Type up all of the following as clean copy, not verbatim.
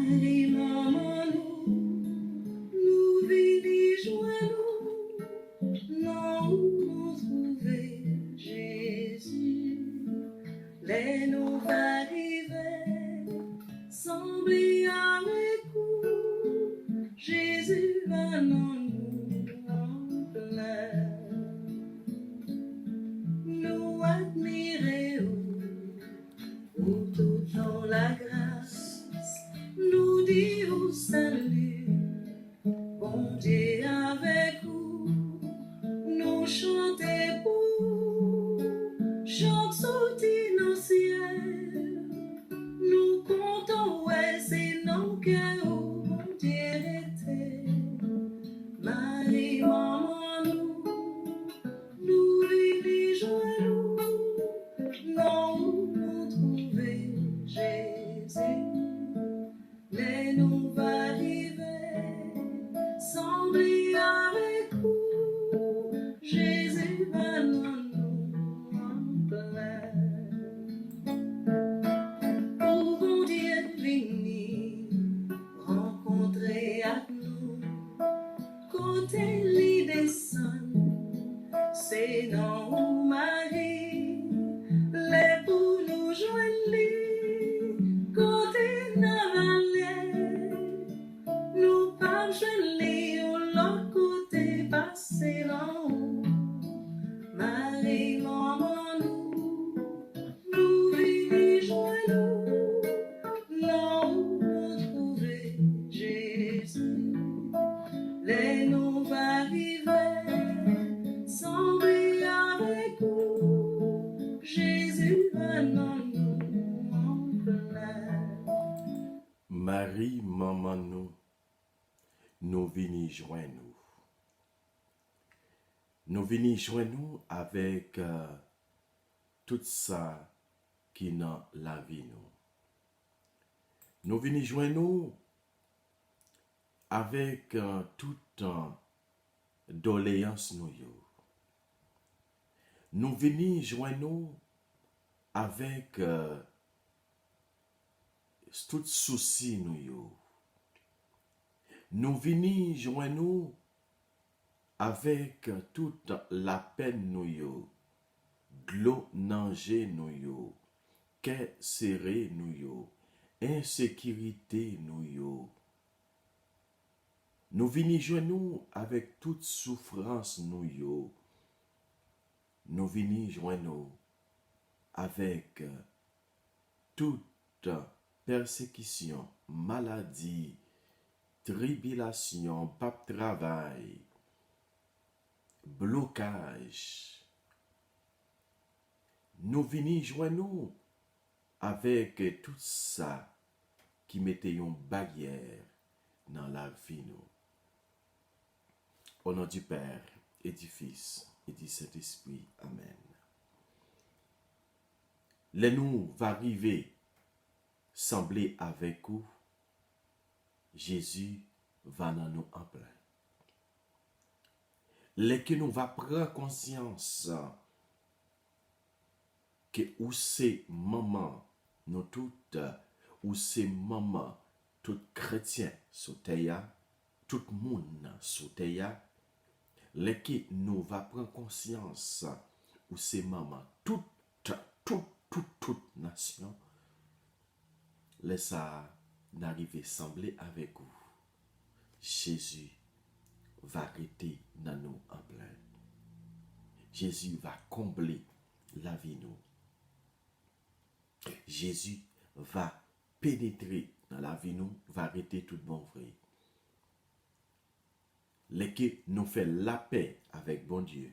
Marie, maman, nous venons joindre nous, non nous trouver Jésus. Les nous arriver, sembler avec vous, Jésus va nous en plein. Nous admirer pour toute la grâce, nous dire salut, bon Dieu avec vous, nous chanter pour, chante sorti nos ciels, nous comptons, ouais, c'est nos cœurs, bon Dieu était, Marie, maman, nous venons joindre nous, non, nous trouver Jésus, mais nous va arriver, sembler avec vous, Jésus va nous en plein. Pour bon Dieu venir rencontrer à nous, côté l'île descend, c'est non Marie, les pour nous joindre, côté navalais, nous pas joindre, l'autre côté passer là. Marie, maman, nous venons joindre nous, non nous trouver Jésus, les nous va arriver, sembler avec vous, Jésus va nous en plein. Marie, maman, nous venons joindre nous. Nous venons joindre nous avec tout ça qui est dans la vie nous. Nous venons joindre nous avec toute doléance nous. Nous venons joindre nous avec tout souci nous. Nous venons joindre nous avec toute la peine nous, glo nanger nous, que serré nous, insécurité nous. Nous venons joindre nous avec toute souffrance nous. Nous venons joindre nous avec toute persécution, maladie, tribulation, pas de travail, blocage. Nous venons joindre nous avec tout ça qui mettait une barrière dans la vie nous. Au nom du Père et du Fils et du Saint-Esprit. Amen. Les nous va arriver sembler avec vous. Jésus va dans nous en plein. Les que nous va prendre conscience que où c'est maman, nous toutes, où c'est maman, tout chrétien sous terre, tout monde sous terre, les que nous va prendre conscience où c'est maman, toute nation, laisse ça n'arriver sembler avec vous. Jésus va arrêter dans nous en plein. Jésus va combler la vie nous. Jésus va pénétrer dans la vie nous, va arrêter tout bon vrai. Les qui nous fait la paix avec bon Dieu.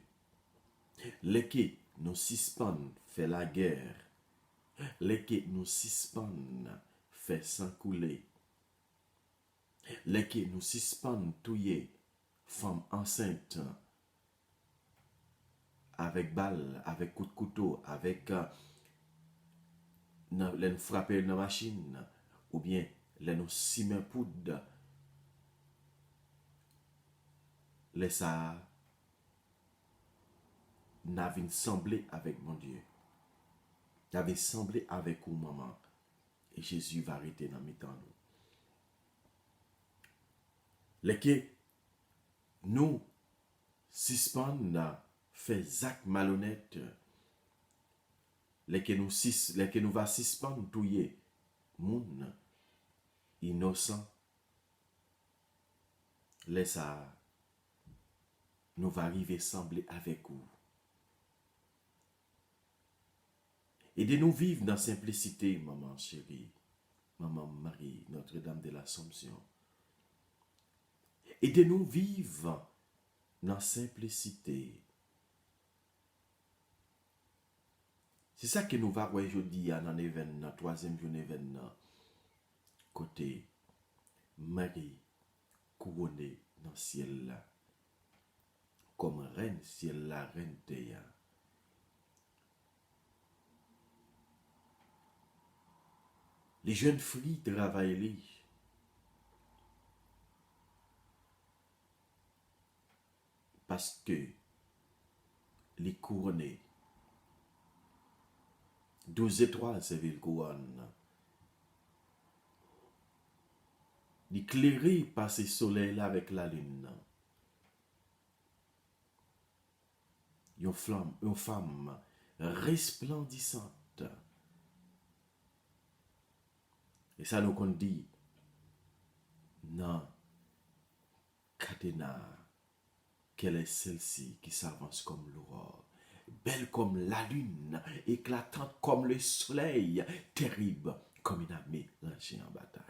Les qui nous suspendent fait la guerre. Les qui nous suspendent fait sang couler. Les qui nous suspendent touiller femme enceinte avec balle, avec coup de couteau, avec les frapper dans la machine, ou bien les nous simer poudre, les ça n'avait semblé avec mon Dieu. N'avait semblé avec vous, maman. Et Jésus va arrêter dans mes temps nous. Les que nous suspendons fait actes malhonnêtes, les que nous va suspendre touyer moun innocent, les ça nous va arriver sembler avec vous. Aidez-nous vivre dans simplicité, maman chérie, maman Marie, Notre-Dame de l'Assomption. Aidez-nous vivre dans simplicité. C'est ça que nous va voir aujourd'hui dans l'événement, troisième journée événement. Côté Marie couronnée dans le ciel là, comme reine ciel la reine terre. Les jeunes filles travaillent parce que les couronnés 12 étoiles c'est le couronne. L'éclairé par ce soleil là avec la lune. Une femme resplendissante. Et ça nous dit, non, Catena, quelle est celle-ci qui s'avance comme l'aurore, belle comme la lune, éclatante comme le soleil, terrible comme une armée lancée en bataille.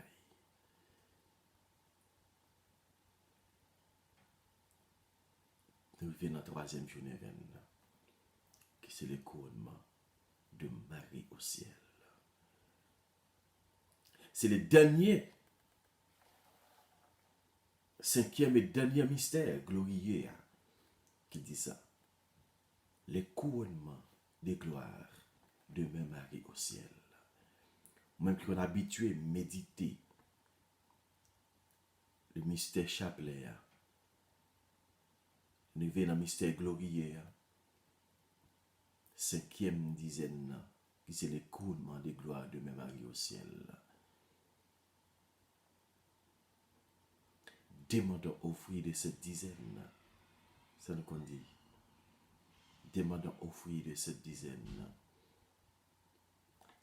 Nous vivons dans la troisième journée, qui c'est le couronnement de Marie au ciel. C'est le dernier, cinquième et dernier mystère glorieux qui dit ça. Le couronnement des gloires de Marie au ciel. Même qu'on est habitué à méditer le mystère chapelet, nous vivons dans le mystère glorieux, cinquième dizaine, qui c'est le couronnement des gloires de Marie au ciel. Demandons au fruit de cette dizaine, ça nous dit. Demandons au fruit de cette dizaine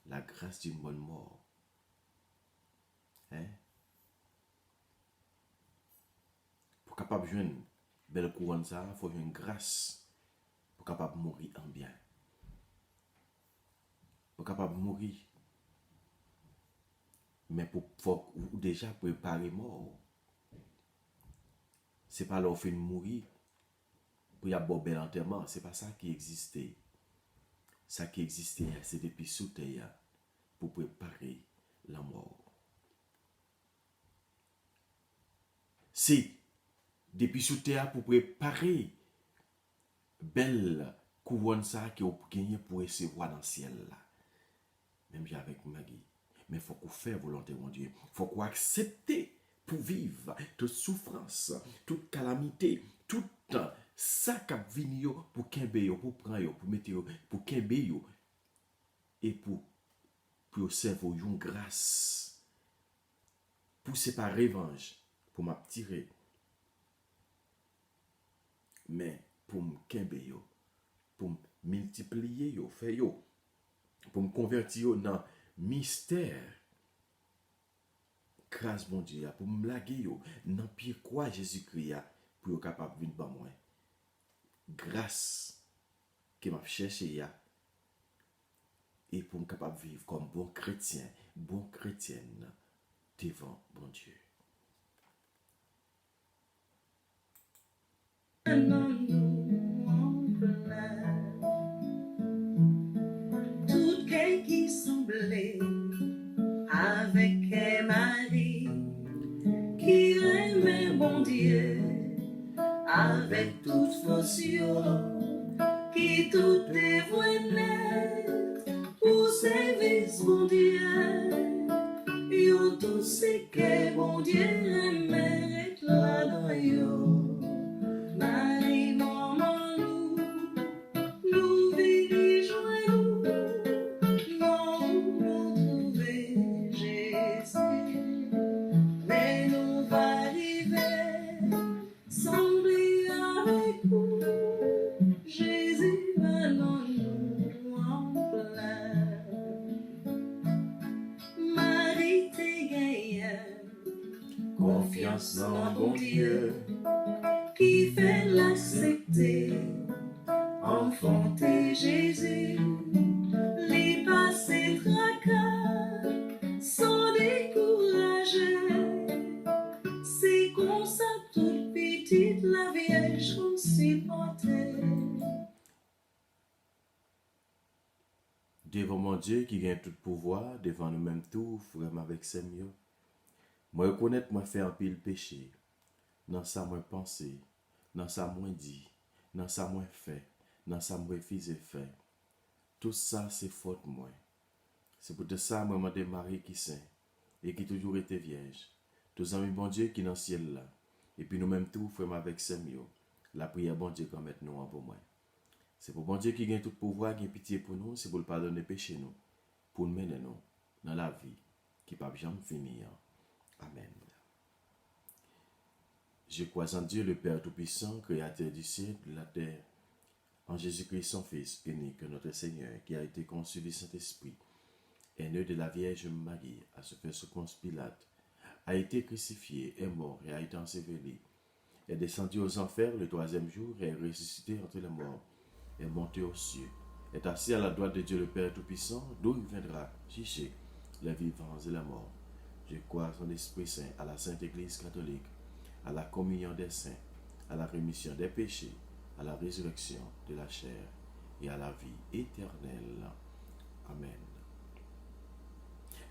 la grâce d'une bonne mort. Hein? Pour capable de jouer une belle couronne, ça, il faut une grâce pour capable de mourir en bien. Pour capable de mourir. Mais pour déjà préparer mort. C'est pas leur fin de mourir pour y avoir bel enterrement. C'est pas ça qui existait. Ça qui existait, c'est depuis sous terre pour préparer la mort. C'est depuis sous terre pour préparer belle couronne ça qui a gagné pour recevoir dans le ciel là. Même avec Marie. Mais il faut qu'on fasse volonté de Dieu. Il faut qu'on accepte pour vivre toute souffrance, toute calamité, tout ça qui vient pour kembe pour prendre pour mettre pour kembe et pour servir une grâce pour séparer revanche pour m'attirer mais pour me kembe pour multiplier faire pour me convertir dans mystère. Grâce mon Dieu pour me blaguer dans pied quoi Jésus-Christ pour être capable de venir par moi. Grâce que m'a cherché et pour me capable de vivre comme bon chrétien, bon chrétienne devant bon Dieu. Tout quel qui semblait avec Marie qui aimait bon Dieu avec toute fonction qui tout dévoilait pour servir bon Dieu yo tout ce que bon Dieu aimait là dans yo Marie maman nous vivons joyeux non trouver Jésus mais nous va arriver confiance dans bon Dieu qui fait l'accepter, enfanter Jésus, les passés tracas, sans décourager. C'est comme ça toute petite la Vierge qu'on supportait. Devant mon Dieu qui gagne tout pouvoir, devant nous-mêmes tout, frère avec ses mieux. Moi reconnaître moi faire un pile péché. Dans ça moi penser, dans ça moi dit, dans ça moi fait, dans ça moi refusé fait. Tout ça c'est faute moi. C'est pour ça moi m'a Marie qui saint et qui toujours était vierge. Tous amis bon Dieu qui dans le ciel là. Et puis nous-mêmes tout frère avec ses mieux. La prière bon Dieu qu'on mette nous en pour moi. C'est pour bon Dieu qui gagne tout pouvoir, qui a pitié pour nous, c'est pour le pardonner péché nous, pour nous mener nous dans la vie qui ne peut jamais finir. Amen. Je crois en Dieu, le Père Tout-Puissant, Créateur du ciel et de la terre, en Jésus-Christ, son Fils, unique, notre Seigneur, qui a été conçu du Saint-Esprit, est né de la Vierge Marie, a se fait sous Ponce Pilate, a été crucifié, est mort et a été enseveli, est descendu aux enfers le troisième jour et est ressuscité entre les morts, est monté aux cieux, est assis à la droite de Dieu le Père Tout-Puissant, d'où il viendra juger les vivants et les morts. Je crois en l'Esprit Saint, à la Sainte Église catholique, à la communion des saints, à la rémission des péchés, à la résurrection de la chair et à la vie éternelle. Amen.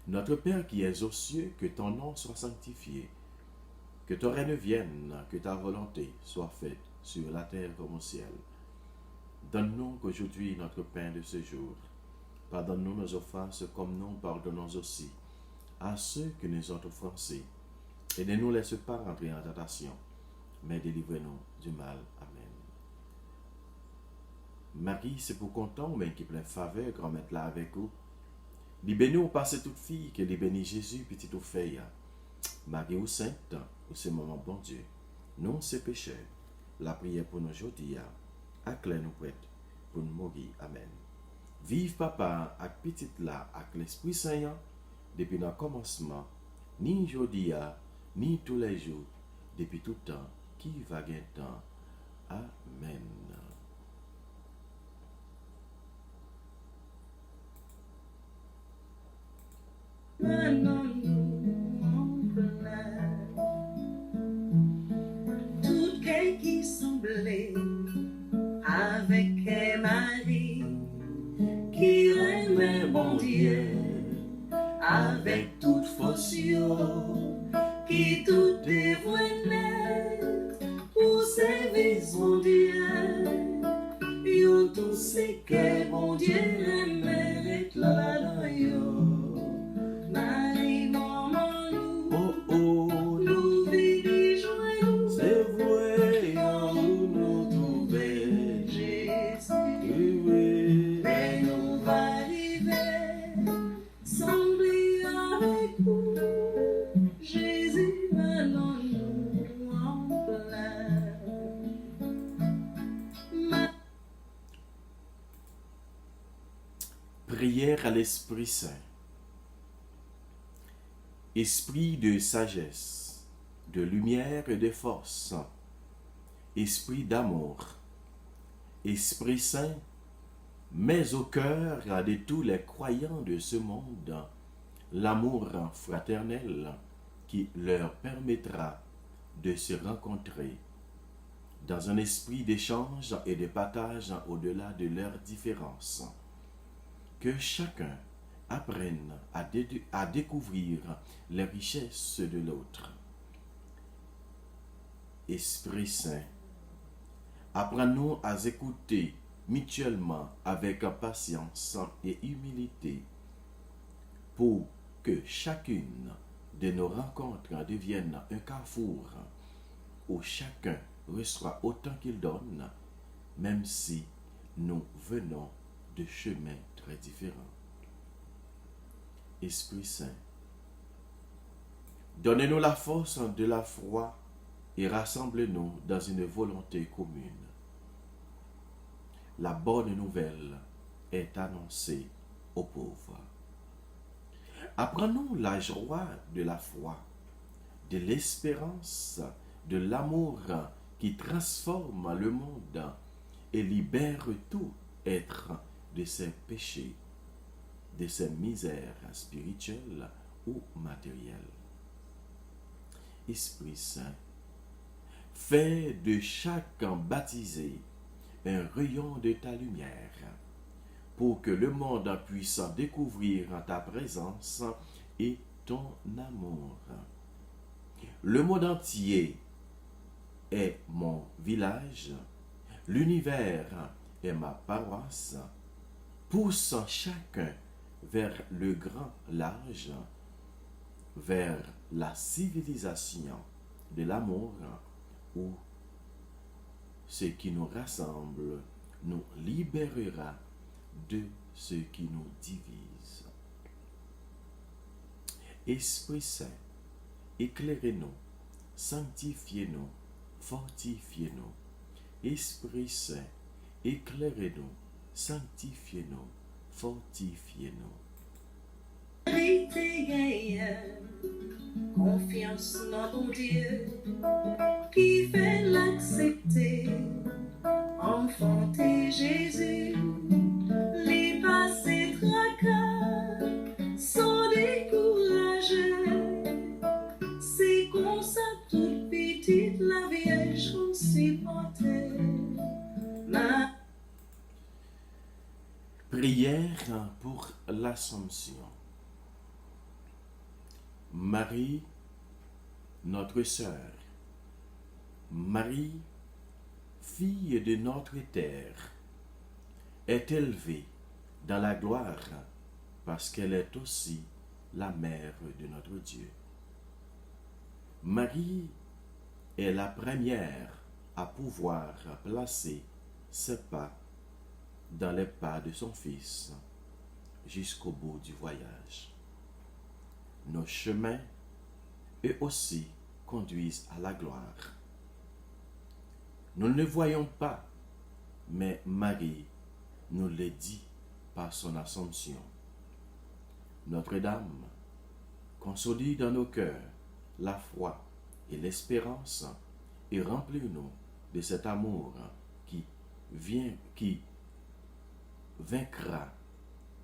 Notre Père qui es aux cieux, que ton nom soit sanctifié, que ton règne vienne, que ta volonté soit faite sur la terre comme au ciel. Donne-nous qu'aujourd'hui notre pain de ce jour. Pardonne-nous nos offenses comme nous pardonnons aussi à ceux qui nous ont offensés. Et ne nous laisse pas rentrer en tentation, mais délivre-nous du mal. Amen. Marie, c'est pour content, mais qui plein faveur, grand-mère là avec vous. Libérez-nous, passez toute fille, que les bénit Jésus, petite ou fille. Marie ou sainte, ou c'est maman bon Dieu. Nous, c'est pécheurs. La prière pour nous aujourd'hui, acclare nous prête pour nous mourir. Amen. Vive papa, avec petite là, avec l'Esprit Saint, depuis le commencement, ni aujourd'hui, ni tous les jours, depuis tout temps, qui va gagner temps. Amen. Maintenant nous en plein, tout quel qui semblait avec Marie, qui aimait bon Dieu, avec toute force, qui tout dévoilait pour servir son Dieu. Yo tout c'est que bon Dieu aimait être là dans yo. Marie, maman, nous, Oh oh, nous vivons joyeux. c'est vrai, nous trouver. Jésus, Oui, mais nous va arriver, sembler avec vous. Jésus, maintenant nous en plein. prière à l'Esprit Saint. Esprit de sagesse, de lumière et de force, esprit d'amour, Esprit Saint, mets au cœur de tous les croyants de ce monde l'amour fraternel qui leur permettra de se rencontrer dans un esprit d'échange et de partage au-delà de leurs différences. Que chacun apprenne à découvrir les richesses de l'autre. Esprit Saint, apprends-nous à écouter mutuellement avec patience et humilité pour que chacune de nos rencontres devienne un carrefour où chacun reçoit autant qu'il donne, même si nous venons de chemins très différents. Esprit Saint, donnez-nous la force de la foi et rassemble-nous dans une volonté commune. La bonne nouvelle est annoncée aux pauvres. Apprends-nous la joie de la foi, de l'espérance, de l'amour qui transforme le monde et libère tout être de ses péchés, de ses misères spirituelles ou matérielles. Esprit Saint, fais de chaque baptisé un rayon de ta lumière pour que le monde puisse découvrir ta présence et ton amour. Le monde entier est mon village, l'univers est ma paroisse. Pousse chacun vers le grand large, vers la civilisation de l'amour où ce qui nous rassemble nous libérera de ce qui nous divise. Esprit Saint, éclairez-nous, sanctifiez-nous, fortifiez-nous. Esprit Saint, éclairez-nous, sanctifiez-nous, fortifiez-nous. Vérité gagne, confiance dans ton Dieu, qui fait l'accepter, enfanter Jésus, les passés tracas, sans décourager, c'est comme ça toute petite la Vierge qu'on supportait. Prière pour l'Assomption. Marie, notre sœur, Marie, fille de notre terre, est élevée dans la gloire parce qu'elle est aussi la mère de notre Dieu. Marie est la première à pouvoir placer ses pas dans les pas de son Fils jusqu'au bout du voyage. Nos chemins, eux aussi, conduisent à la gloire. Nous ne le voyons pas, mais Marie nous le dit par son Assomption. Notre-Dame consolide dans nos cœurs la foi et l'espérance et remplit-nous de cet amour qui vaincra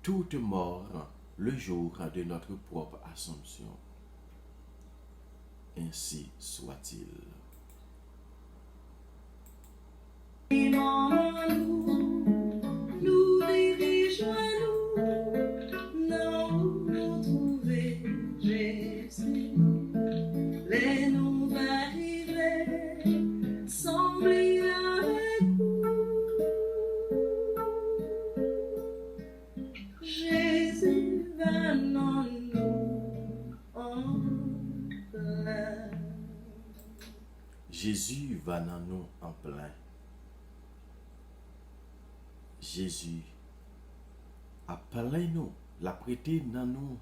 toute mort le jour de notre propre Assomption. Ainsi soit-il. Nous rejoignons, nous trouver Jésus. Les noms arriver, sembler avec vous. Jésus va dans nous en plein. Jésus va dans nous en plein. Jésus a plein nous, l'a prêté dans nous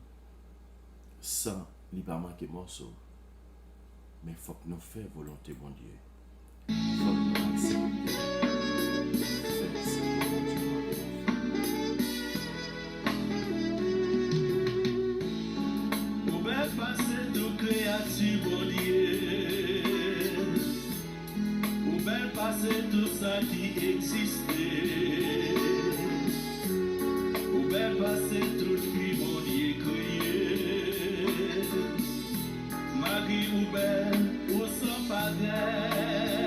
sans lui pas manquer morceau. Mais il faut que nous fassions volonté, bon Dieu. Il faut que nous acceptions. Faire ce que bon Dieu nous Ou bien passer de créature, bon Dieu. Ou bien passer tout ça qui existait. Ou bien passer tout qui, bon Dieu, créé. Marie ou bien, ou sans pareil.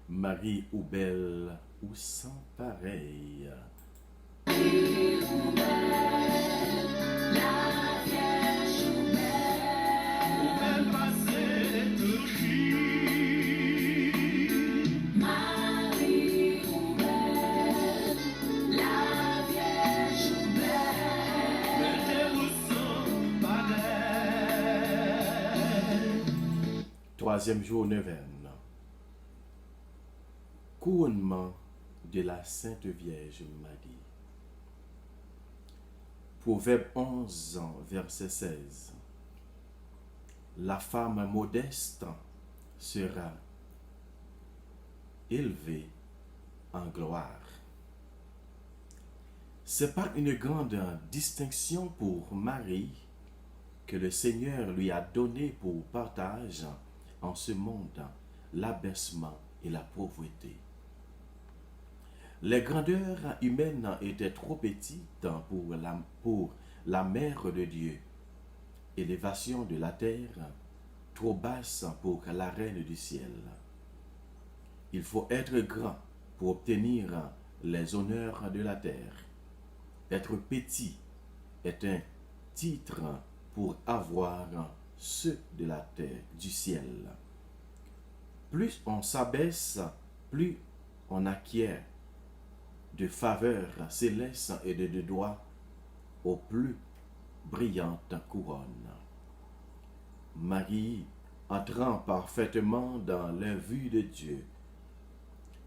Marie ou belle ou sans pareil. Ou bien passer tout qui. Troisième jour neuvaine. Couronnement de la Sainte Vierge Marie. Proverbe 11, verset 16. La femme modeste sera élevée en gloire. C'est pas une grande distinction pour Marie que le Seigneur lui a donné pour partage en ce monde, l'abaissement et la pauvreté. Les grandeurs humaines étaient trop petites pour la mère de Dieu, élévation de la terre trop basse pour la reine du ciel. Il faut être grand pour obtenir les honneurs de la terre. Être petit est un titre pour avoir ceux de la terre, du ciel. Plus on s'abaisse, plus on acquiert de faveurs célestes et de droits aux plus brillantes couronnes. Marie, entrant parfaitement dans la vue de Dieu,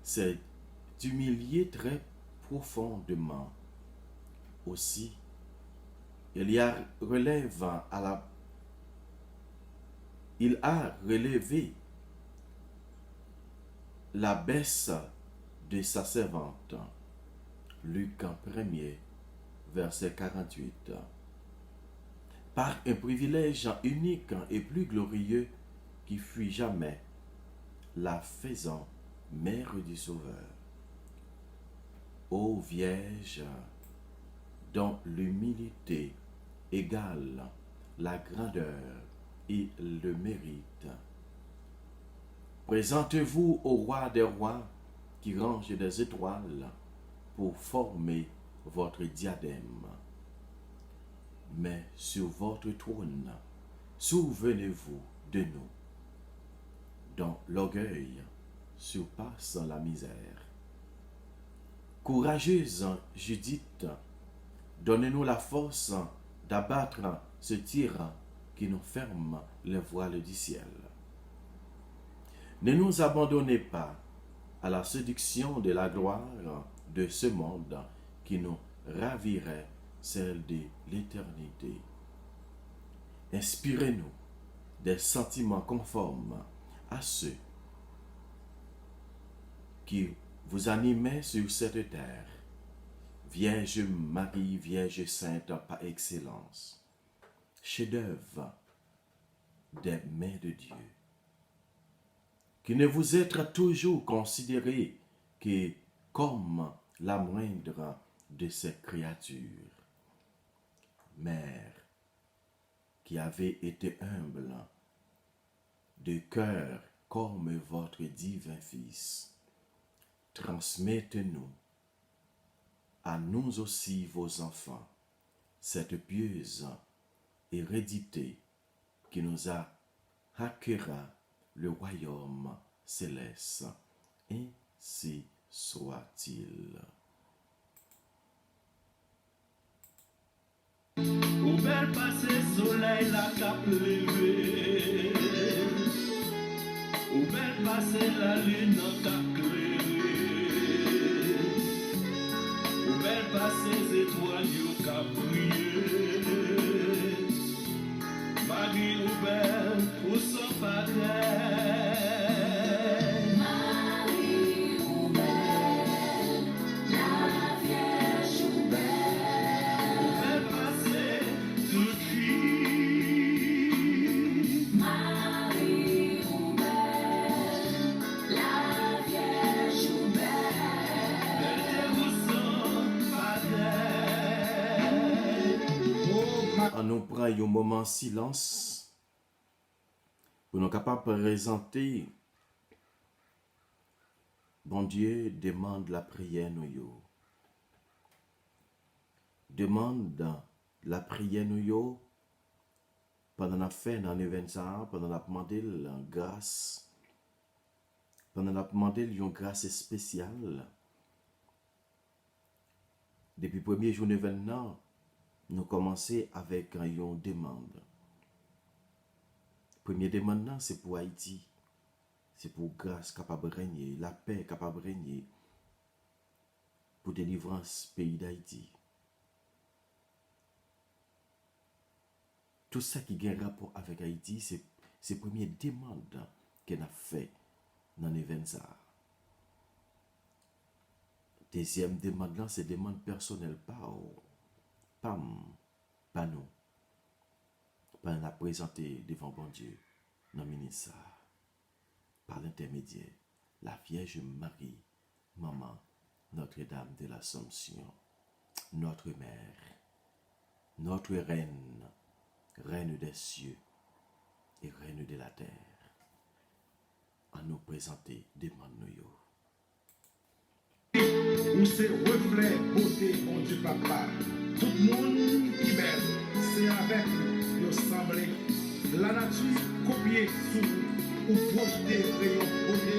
s'est humiliée très profondément. Aussi, il a relevé la baisse de sa servante. Luc 1er, verset 48. Par un privilège unique et plus glorieux qui fut jamais la faisant mère du Sauveur. Ô Vierge, dont l'humilité égale la grandeur et le mérite. Présentez-vous au roi des rois qui range des étoiles pour former votre diadème. Mais sur votre trône, souvenez-vous de nous, dont l'orgueil surpasse la misère. Courageuse Judith, donnez-nous la force d'abattre ce tyran qui nous ferme les voiles du ciel. Ne nous abandonnez pas à la séduction de la gloire de ce monde qui nous ravirait celle de l'éternité. Inspirez-nous des sentiments conformes à ceux qui vous animaient sur cette terre. Vierge Marie, Vierge Sainte par excellence, chef-d'œuvre des mains de Dieu, qui ne vous êtes toujours considéré que comme la moindre de ces créatures. Mère, qui avez été humble de cœur comme votre divin Fils, transmettez-nous à nous aussi vos enfants cette pieuse hérédité qui nous acquérera le royaume céleste. Ainsi soit-il. Ou bel passé soleil la cap levé. Ou bel passé la lune cap clairé. Ou bel passé étoiles yo cap brillé. Marie ou belle ou son pater. On nous prend un moment de silence pour nous capables de présenter. Bon Dieu demande la prière nous yo. Demande la prière nous yo pendant la fin dans l'événement, pendant la demandé la grâce, pendant la demandé une grâce spéciale. Depuis le premier jour de l'événement, nous commençons avec une demande. Première demande, c'est pour Haïti. C'est pour grâce capable de régner, la paix capable de régner, pour délivrance pays d'Haïti. Tout ça qui a un rapport avec Haïti, c'est la première demande qu'on a fait dans l'événement. Deuxième demande, c'est demande personnelle, pas nous. pendant la présenter devant bon Dieu, dans le ministère, par l'intermédiaire, la Vierge Marie, maman, Notre-Dame de l'Assomption, notre mère, notre reine, reine des cieux et reine de la terre, à nous présenter devant nous. Ou c'est reflet beauté, mon Dieu papa. Tout le monde qui belle, c'est avec nous, semblé. La nature copiée sous ou projeté rayon beauté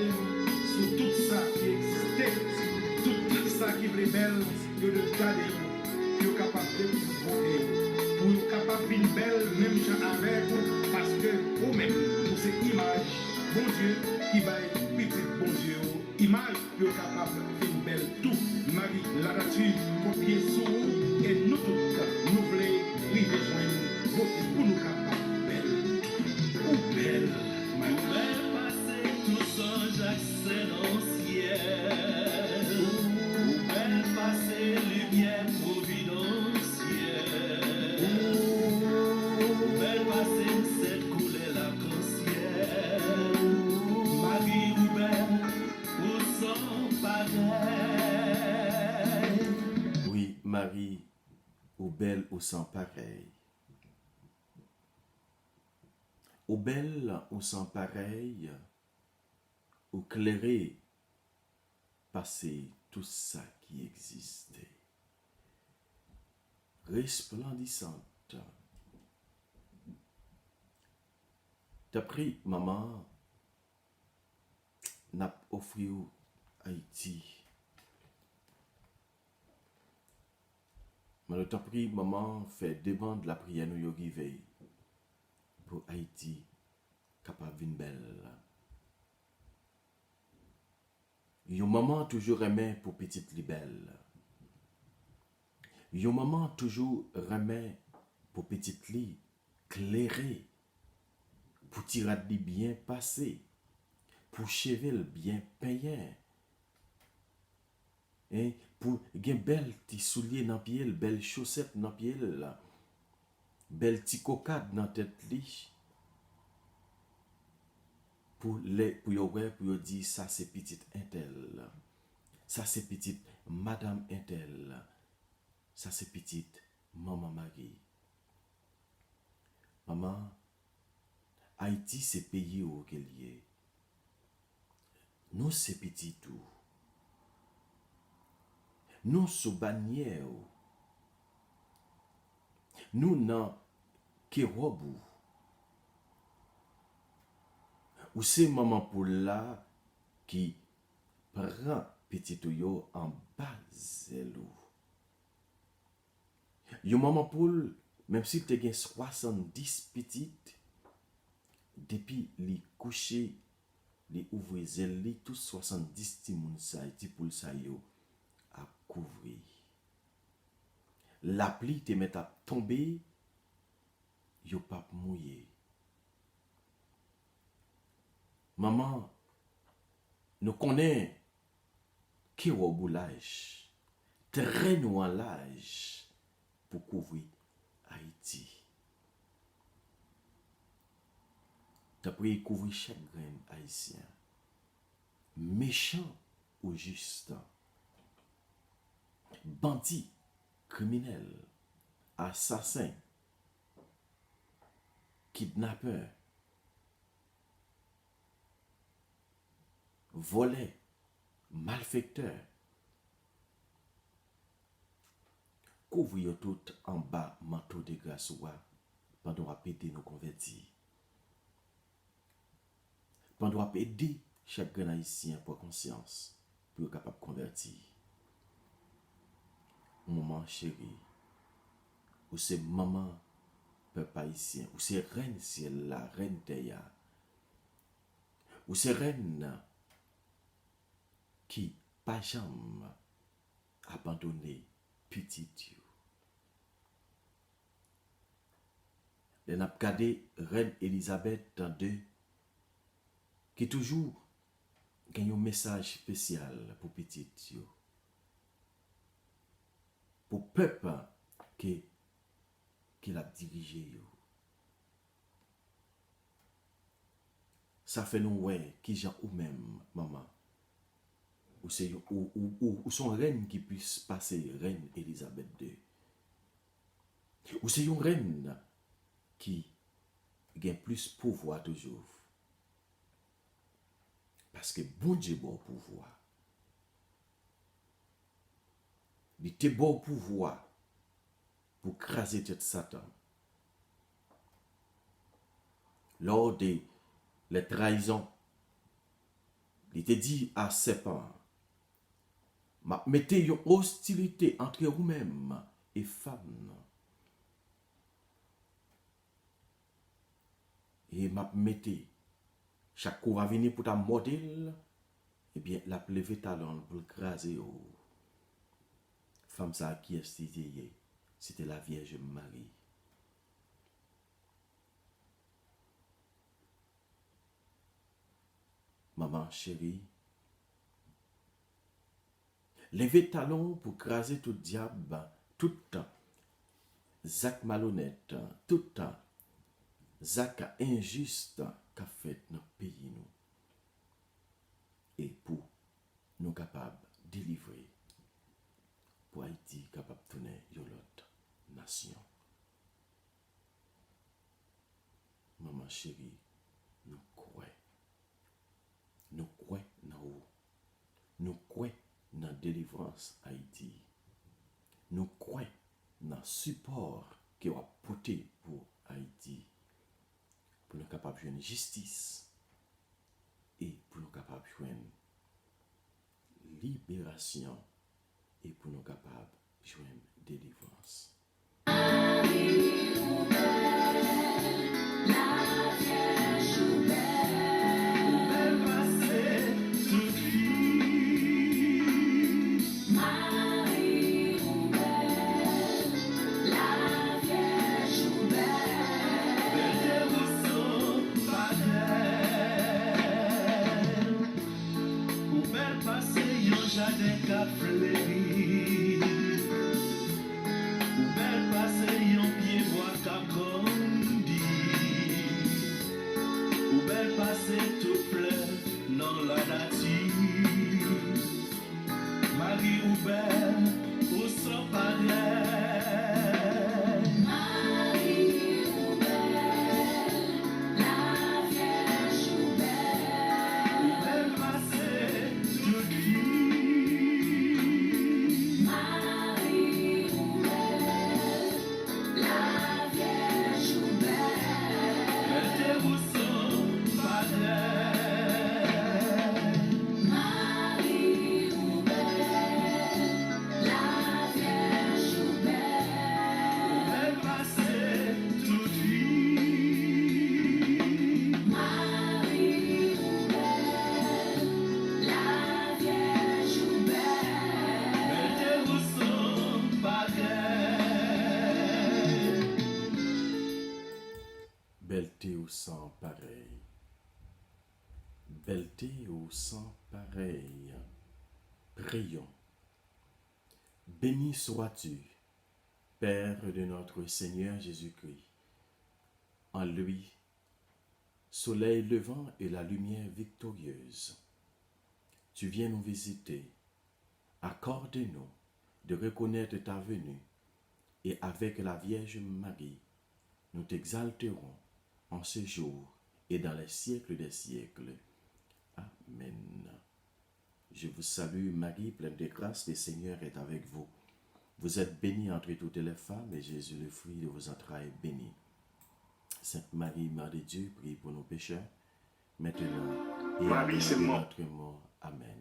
sur tout ça qui existait, tout ça qui est belle, que de garder, que capable de beauté, pour être capable de belle, même gens avec vous, parce que vous-même, vous c'est image, bon Dieu, qui va être petit bon Dieu, image que capable de faire belle tout, Marie, la nature, copier sous et nous tous, nous voulons lui rejoindre, beauté pour nous capables belle, ou belle, Nous belle passer tout sans j'accès dans le ciel. Nous belle passer lumière providentielle. Nous belle passer cette couleur l'arc-en-ciel. Marie ou belle, ou sans pareil. Oui, Marie, ou belle ou sans pareil. Ou belle ou sans pareil, ou clairé, passer tout ça qui existait. Resplendissante. T'as pris, maman, n'a offert Haïti. Mais t'as pris, maman, fait demande la prière nous yo veille pour Haïti capable d'une belle. Yon maman toujours aimé pour petite li belle. Yon maman toujours aimé pour petite li clairé, pour tirer li bien passé, pour chevel bien payé. Hein, pour gen belle ti soulier dans pied, belle chaussette dans pied, belle ti cocade dans tête li. Pour yo dire ça c'est petite intel, ça c'est petite madame intel, ça c'est petite maman Marie. Maman, Haïti c'est pays où qu'elle est. Nous c'est petit tout. Nous sous bannière. Nous nan Kérobou. Ou c'est maman pour là qui prend petit yo en bas zelou. Yo maman poule, même si tu as 70 petites, depuis les coucher, les ouvrir zel li, tous 70 ti moun sa, ti poule sa yo à couvrir. La pluie te met à tomber, yo pas mouillé. Maman, nous connaissons qui au boulage, très nous en l'âge pour couvrir Haïti. D'après couvrir chaque grain haïtien, méchant ou juste, bandit, criminel, assassin, kidnappeur, volé, malfaiteur. Couvrir tout en bas manteau de grâce pendant à aider nos convertis. Pendant à aider chaque grand haïtien pour conscience pour être capable de convertir. Maman chérie, ou c'est maman peuple haïtien, ou c'est reine ciel la reine terre, ou c'est reine qui pas jamais abandonné petit Dieu. Elle a regardé reine Elisabeth dans deux qui toujours gagne un message spécial pour petit Dieu. Pour peuple qui l'a dirigé. ça fait nous ouais qui gens ou même maman ou c'est ou son reine qui puisse passer reine Elisabeth II ou c'est une reine qui gagne plus pouvoir toujours parce que bon Dieu bon pouvoir il était bon pouvoir pour craser tête Satan lors des les trahisons. Il était dit à serpent, mettez une hostilité entre vous-même et femmes. Et mettez, chaque coup va venir pour ta modèle, eh bien, la lever talon pour le craser. Femme ça qui est c'était la Vierge Marie. Maman chérie, levez talon pour craser tout diable, tout Zach malhonnête, tout Zach injuste qu'a fait dans le pays nous. Et pour nous capables de délivrer, pour Haïti capable de tourner une autre nation. Maman chérie, nous croyons. Nous croyons dans vous. Nous croyons dans la délivrance Haïti. Nous croyons dans le support qui va porter pour Haïti. Pour nous capables de jouer justice. Et pour nous capables de jouer libération. Et pour nous capables de jouer délivrance. Belleté ou sans pareil. Belleté ou sans pareil. Prions. Béni sois-tu, Père de notre Seigneur Jésus-Christ. En lui, soleil levant et la lumière victorieuse. Tu viens nous visiter. Accorde-nous de reconnaître ta venue et avec la Vierge Marie, nous t'exalterons en ce jour et dans les siècles des siècles. Amen. Je vous salue Marie, pleine de grâce, le Seigneur est avec vous. Vous êtes bénie entre toutes les femmes et Jésus, le fruit de vos entrailles, est béni. Sainte Marie, Mère de Dieu, prie pour nos pécheurs, maintenant et à l'heure de notre mort. Amen.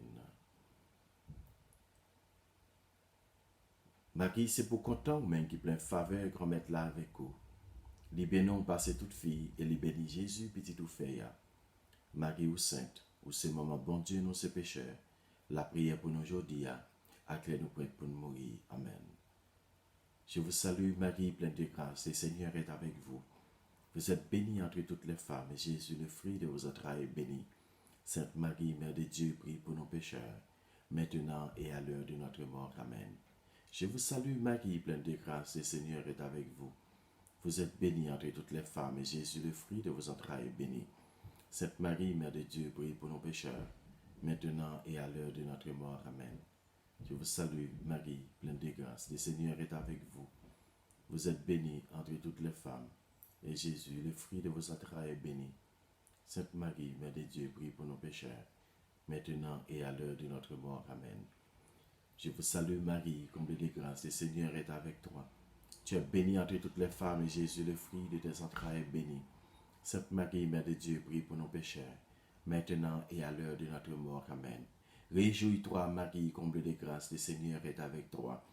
Marie, c'est pour content ou même qui plein faveur, grand-mère là avec vous. Libérez-nous passer toute fille et libérez Jésus, petit ou fait. Marie ou sainte, ou c'est maman bon Dieu, nous ces pécheurs. La prière pour nous aujourd'hui, acclare nous prêts pour nous mourir. Amen. Je vous salue Marie, pleine de grâce, le Seigneur est avec vous. Vous êtes bénie entre toutes les femmes, et Jésus, le fruit de vos entrailles, est béni. Sainte Marie, Mère de Dieu, prie pour nos pécheurs, maintenant et à l'heure de notre mort. Amen. Je vous salue Marie, pleine de grâce, le Seigneur est avec vous. Vous êtes bénie entre toutes les femmes, et Jésus, le fruit de vos entrailles, est béni. Sainte Marie, Mère de Dieu, prie pour nos pécheurs, maintenant et à l'heure de notre mort. Amen. Je vous salue, Marie, pleine de grâce. Le Seigneur est avec vous. Vous êtes bénie entre toutes les femmes, et Jésus, le fruit de vos entrailles, est béni. Sainte Marie, Mère de Dieu, prie pour nos pécheurs, maintenant et à l'heure de notre mort. Amen. Je vous salue, Marie, comblée de grâce. Le Seigneur est avec toi. Tu es bénie entre toutes les femmes, et Jésus, le fruit de tes entrailles, est béni. Sainte Marie, Mère de Dieu, prie pour nos pécheurs, maintenant et à l'heure de notre mort. Amen. Réjouis-toi, Marie, comblée de grâce, le Seigneur est avec toi.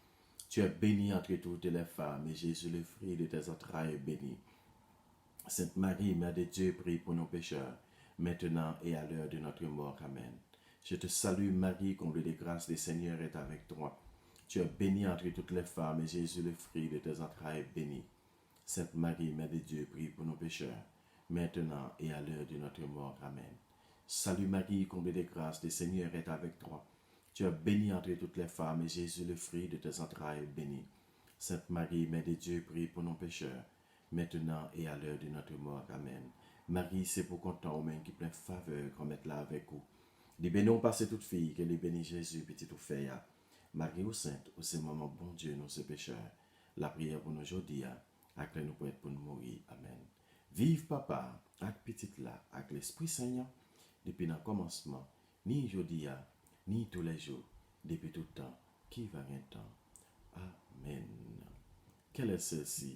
Tu es bénie entre toutes les femmes, et Jésus, le fruit de tes entrailles, est béni. Sainte Marie, Mère de Dieu, prie pour nos pécheurs, maintenant et à l'heure de notre mort. Amen. Je te salue, Marie, comblée de grâce, le Seigneur est avec toi. Tu es bénie entre toutes les femmes, et Jésus, le fruit de tes entrailles, est béni. Sainte Marie, Mère de Dieu, prie pour nos pécheurs, maintenant et à l'heure de notre mort. Amen. Salut Marie, comblée de grâce, le Seigneur est avec toi. Tu es bénie entre toutes les femmes, et Jésus, le fruit de tes entrailles, est béni. Sainte Marie, Mère de Dieu, prie pour nos pécheurs, maintenant et à l'heure de notre mort. Amen. Marie, c'est pour content, même qui plein faveur, qu'on mette là avec vous. Les bénons passez toute fille, que les bénis Jésus, petit ou fait. Marie ou sainte, ou c'est maman, bon Dieu, nous ces pécheurs. La prière pour nous aujourd'hui, avec nous pour être pour nous mourir. Amen. Vive papa, avec petite là, avec l'Esprit Saint, depuis le commencement, ni aujourd'hui, ni tous les jours, depuis tout temps, qui va un temps. Amen. Quelle est celle-ci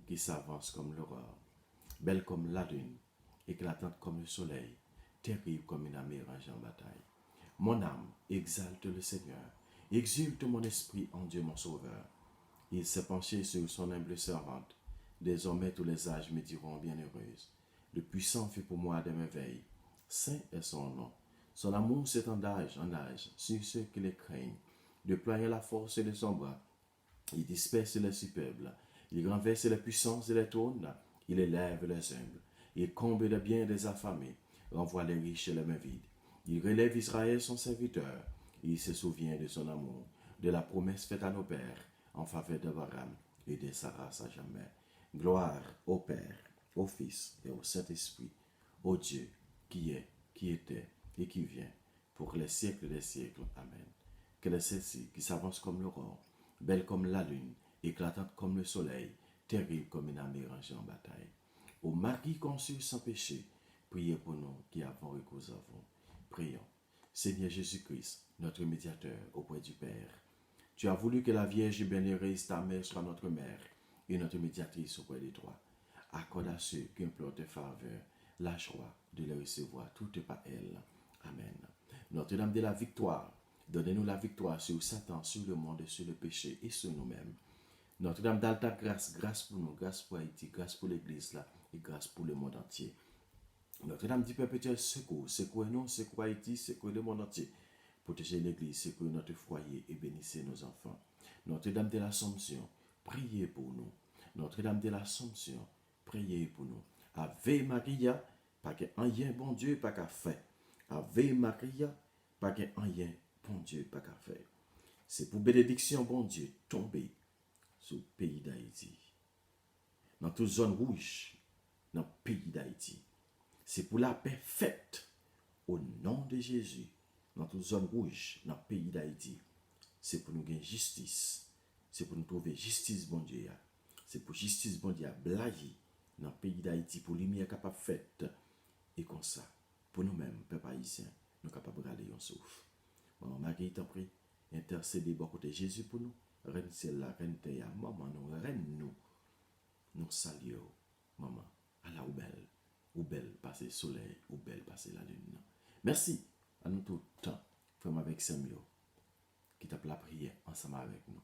qui s'avance comme l'aurore, belle comme la lune, éclatante comme le soleil, terrible comme une armée rangée en bataille? Mon âme exalte le Seigneur, exulte mon esprit en Dieu mon Sauveur. Il s'est penché sur son humble servante. Désormais tous les âges me diront bienheureuse. Le puissant fait pour moi des merveilles. Saint est son nom. Son amour s'étend d'âge en âge sur ceux qui les craignent. Déployant la force de son bras, il disperse les superbes. Il renverse les puissances et les trônes. Il élève les humbles. Il comble les biens des affamés. Renvoie les riches et les mains vides. Il relève Israël son serviteur. Il se souvient de son amour, de la promesse faite à nos pères en faveur d'Abraham et de sa race à jamais. Gloire au Père, au Fils et au Saint-Esprit, au Dieu qui est, qui était et qui vient, pour les siècles des siècles. Amen. Quelle est celle-ci qui s'avance comme l'aurore, belle comme la lune, éclatante comme le soleil, terrible comme une armée rangée en bataille? Ô Marie conçue sans péché, priez pour nous qui avons recours à vous. Prions. Seigneur Jésus-Christ, notre médiateur auprès du Père, tu as voulu que la Vierge bienheureuse, ta mère, soit notre mère et notre médiatrice auprès de toi. Accorde à ceux qui implorent tes faveurs la joie de les recevoir toutes par elle. Amen. Notre-Dame de la victoire, donnez-nous la victoire sur Satan, sur le monde, sur le péché et sur nous-mêmes. Notre-Dame d'Alta grâce, grâce pour nous, grâce pour Haïti, grâce pour l'Église là et grâce pour le monde entier. Notre-Dame du perpétuel secours, secouez-nous, secouez Haïti, secouez le monde entier. Protégez l'Église, secouez notre foyer et bénissez nos enfants. Notre-Dame de l'Assomption, priez pour nous. Notre-Dame de l'Assomption, priez pour nous. Ave Maria, pas que rien bon Dieu, pas qu'à faire. Ave Maria, pas que rien bon Dieu, pas qu'à faire. C'est pour bénédiction, bon Dieu, tomber sur le pays d'Haïti. Dans toute zone rouge, dans le pays d'Haïti. C'est pour la paix faite au nom de Jésus. Dans toute zone rouge, dans le pays d'Haïti. C'est pour nous gagner justice. C'est pour nous trouver justice, bon Dieu. C'est pour justice, bon Dieu, blayer dans le pays d'Haïti, pour lumière capable de faite. Et comme ça, pour nous-mêmes, peuple haïtien, nous sommes capables de regarder un souffle. Maman Marie, t'en prie, intercédez bon côté Jésus pour nous. Reine celle-là, reine Théa, maman, nous, reine nous. Nous saluons, maman, à la ou belle passer le soleil, ou belle passer la lune. Merci à nous tout le temps, frère avec Samuel, qui t'a la prière ensemble avec nous.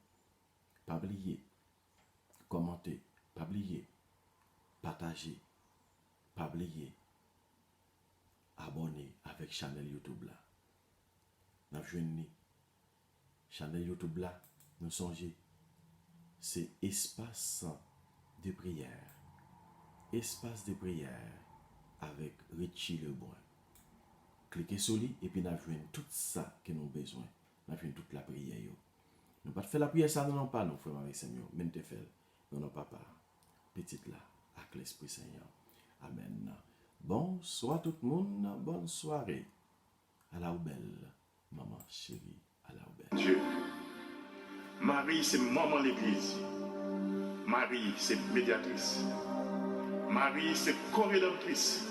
Pas oublier, commenter, pas oublier, partager, pas oublier, abonner avec channel YouTube là. Nous avons channel YouTube là, nous songeons, c'est espace de prière. Espace de prière avec Richie Lebrun. Cliquez sur lui et puis nous avons tout ça que nous avons besoin. Nous avons toute la prière. Nous ne pas faire la prière, ça non pas, nous frères avec Seigneur. Mais nous faisons, nous n'avons pas, petite là, avec l'Esprit Seigneur. Amen. Bonsoir tout le monde, bonne soirée. À la belle, maman chérie, à la belle. Dieu. Marie, c'est maman l'église. Marie, c'est médiatrice. Marie, c'est co-rédemptrice.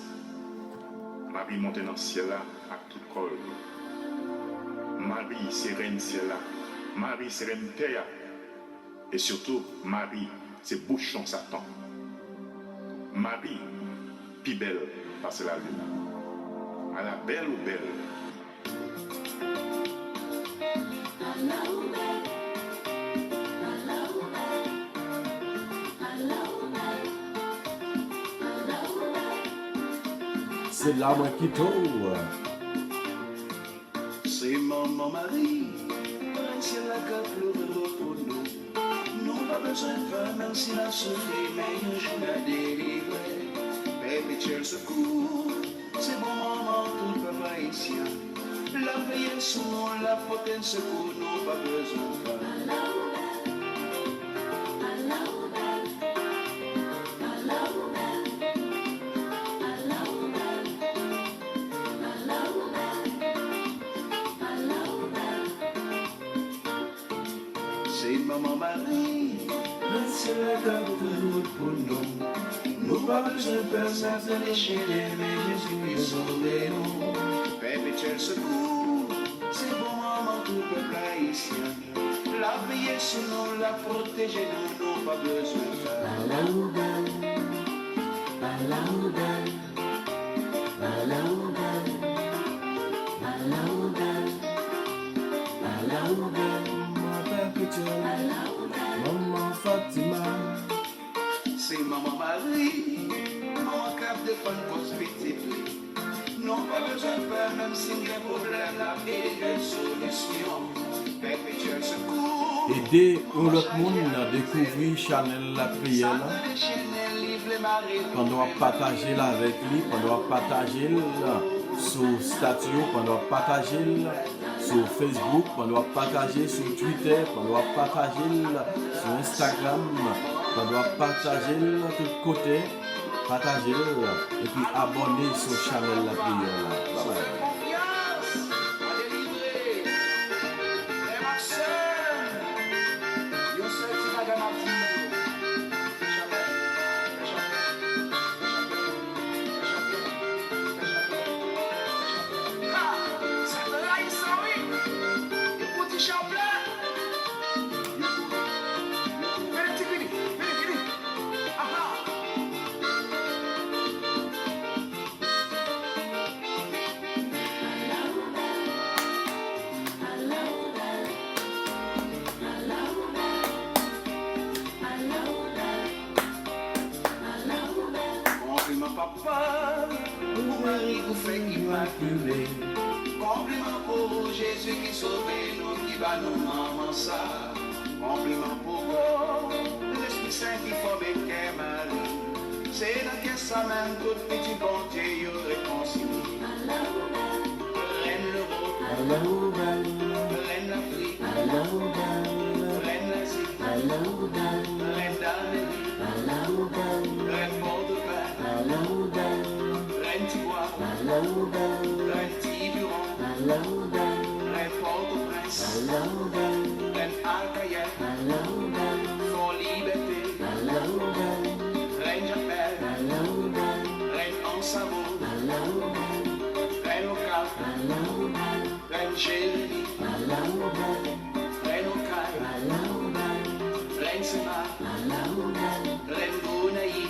Marie monte dans le ciel là, à tout col. Marie, c'est reine ciel là. Marie, c'est reine terre. Et surtout, Marie, c'est bouchon Satan. Marie, plus belle, parce que la lune. À la belle ou belle. C'est là moi qui tombe. C'est maman Marie, c'est la qui pleure pour nous. Nous pas besoin de faire, même si la souffrir, mais un jour la délivrer. Perpétuel secours, c'est bon maman, tout le peuple haïtien. La veille sous nous, la protéine secours, nous pas besoin de faire. C'est maman Marie, c'est la garde pour nous. Nous pas besoin de personne de déchirer, mais Jésus est sauvé nous. Perpétuel secours, c'est bon maman tout peuple haïtien. La veille sur nous, la protéger nous, nous pas besoin de faire. Maman Fatima. C'est maman Marie, non cap de fun pour petit. Non pas besoin de peur, même si il y a problème, la et de solution. Perpétuel secours. Aider l'autre monde à découvrir Chanel la prière là. Pendant partager là avec lui, pendant partager sur statut, pendant partager sur Facebook, pendant partager sur Twitter, pendant partager sur Instagram, pendant partager de tous côtés, partager et puis abonner sur Chanel la prière. Bye bye. Papa, pour Marie, vous faites immaculé. Compliment pour Jésus qui sauve nous, qui va nous maman ça. Compliment pour l'Esprit Saint qui forme qu'est Marie. C'est dans quel ça même tout petit bon Dieu y réconcilie. Reine l'Europe, reine l'Afrique, reine l'Asie, reine d'Amérique, reine Port-de-Paix, reine Tibois, reine Tiburon, reine Port-au-Prince, reine Alcaïel, Fort Liberté, reine Japelle, reine Ansavo, reine Ocave, reine Jérémie, reine Okaï, reine Sema, reine Gonaï,